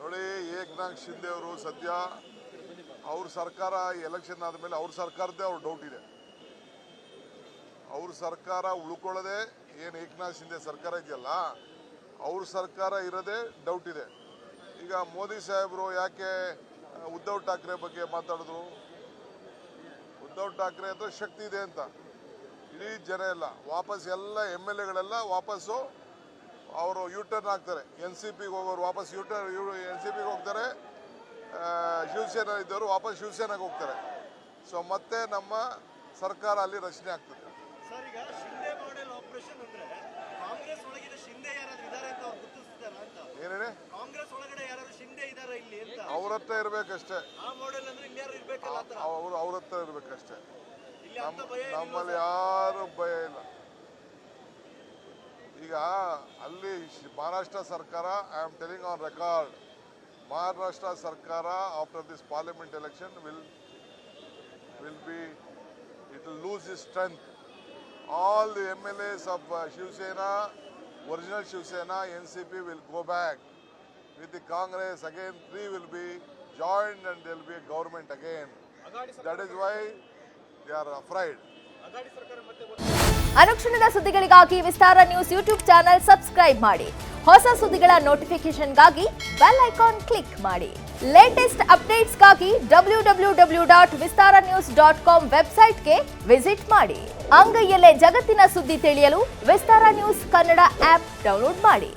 ನೋಡಿ, ಏಕನಾಥ್ ಶಿಂದೆ ಅವರು ಸದ್ಯ ಅವ್ರ ಸರ್ಕಾರ ಎಲೆಕ್ಷನ್ ಆದಮೇಲೆ ಅವ್ರ ಸರ್ಕಾರದ್ದೇ ಅವ್ರ ಡೌಟ್ ಇದೆ. ಅವ್ರ ಸರ್ಕಾರ ಉಳ್ಕೊಳ್ಳೋದೇ ಏನು ಏಕನಾಥ್ ಶಿಂದೆ ಸರ್ಕಾರ ಇದೆಯಲ್ಲ, ಅವ್ರ ಸರ್ಕಾರ ಇರೋದೇ ಡೌಟ್ ಇದೆ. ಈಗ ಮೋದಿ ಸಾಹೇಬರು ಯಾಕೆ ಉದ್ಧವ್ ಠಾಕ್ರೆ ಬಗ್ಗೆ ಮಾತಾಡಿದ್ರು? ಉದ್ಧವ್ ಠಾಕ್ರೆ ಹತ್ರ ಶಕ್ತಿ ಇದೆ ಅಂತ ಇಡೀ ಜನ ಎಲ್ಲ ವಾಪಸ್ ಎಲ್ಲ MLAಗಳೆಲ್ಲ ವಾಪಸ್ಸು ಅವರು ಯೂಟರ್ನ್ ಆಗ್ತಾರೆ. NCPಗೆ ಹೋಗೋರು ವಾಪಸ್ NCPಗೆ ಹೋಗ್ತಾರೆ. ಶಿವಸೇನಾ ಇದ್ದವರು ವಾಪಸ್ ಶಿವಸೇನಾಗೆ ಹೋಗ್ತಾರೆ. ಸೊ ಮತ್ತೆ ನಮ್ಮ ಸರ್ಕಾರ ಅಲ್ಲಿ ರಚನೆ ಆಗ್ತದೆ. ಸರ್, ಈಗ ಶಿಂದೆ ಮಾಡೆಲ್ ಆಪರೇಷನ್ ಅಂದ್ರೆ ಕಾಂಗ್ರೆಸ್ ಒಳಗಿನ ಶಿಂದೆ ಯಾರಾದ್ರೂ ಇದ್ದಾರೆ ಅಂತ ಅವ್ರು ಗುರುತಿಸ್ತಾರ ಅಂತ? ಏನೇನೆ ಕಾಂಗ್ರೆಸ್ ಒಳಗಡೆ ಯಾರಾದ್ರೂ ಶಿಂದೆ ಇದ್ದಾರೆ ಇಲ್ಲಿ ಅಂತ? ಅವ್ರ ಹತ್ರ ಇರ್ಬೇಕಷ್ಟೇ. ಆ ಮಾಡೆಲ್ ಅಂದ್ರೆ ಇಲ್ಲಿ ಯಾರು ಇರ್ಬೇಕಲ್ಲ ಅಂತ? ಅವ್ರ ಹತ್ರ ಇರ್ಬೇಕಷ್ಟೇ. ಇಲ್ಲಿ ಅಂತ ಭಯ ನಮ್ಮಲ್ಲಿ ಯಾರು ಭಯ ಇಲ್ಲ. ಈಗ ಅಲ್ಲಿ ಮಹಾರಾಷ್ಟ್ರ ಸರ್ಕಾರ, I am telling on record, Maharashtra ಸರ್ಕಾರ after this parliament election will lose its strength. All the MLAs of Shiv-Sena, original Shiv-Sena, NCP will go back with the Congress again. 3 will be joined and there will be a government again. That is why they are afraid. ಅನುಕ್ಷಣದ ಸುದ್ದಿಗಳಿಗಾಗಿ ವಿಸ್ತಾರ news YouTube channel subscribe ಮಾಡಿ. ಹೊಸ ಸುದ್ದಿಗಳ ನೋಟಿಫಿಕೇಶನ್ಗಾಗಿ bell icon click ಮಾಡಿ. Latest ಅಪ್ಡೇಟ್ಸ್ಗಾಗಿ www.vistaranews.com ವೆಬ್ಸೈಟ್ಗೆ visit ಮಾಡಿ. ಅಂಗೈಯಲ್ಲೇ ಜಗತ್ತಿನ ಸುದ್ದಿ ತಿಳಿಯಲು ವಿಸ್ತಾರ ನ್ಯೂಸ್ ಕನ್ನಡ ಆಪ್ ಡೌನ್ಲೋಡ್ ಮಾಡಿ.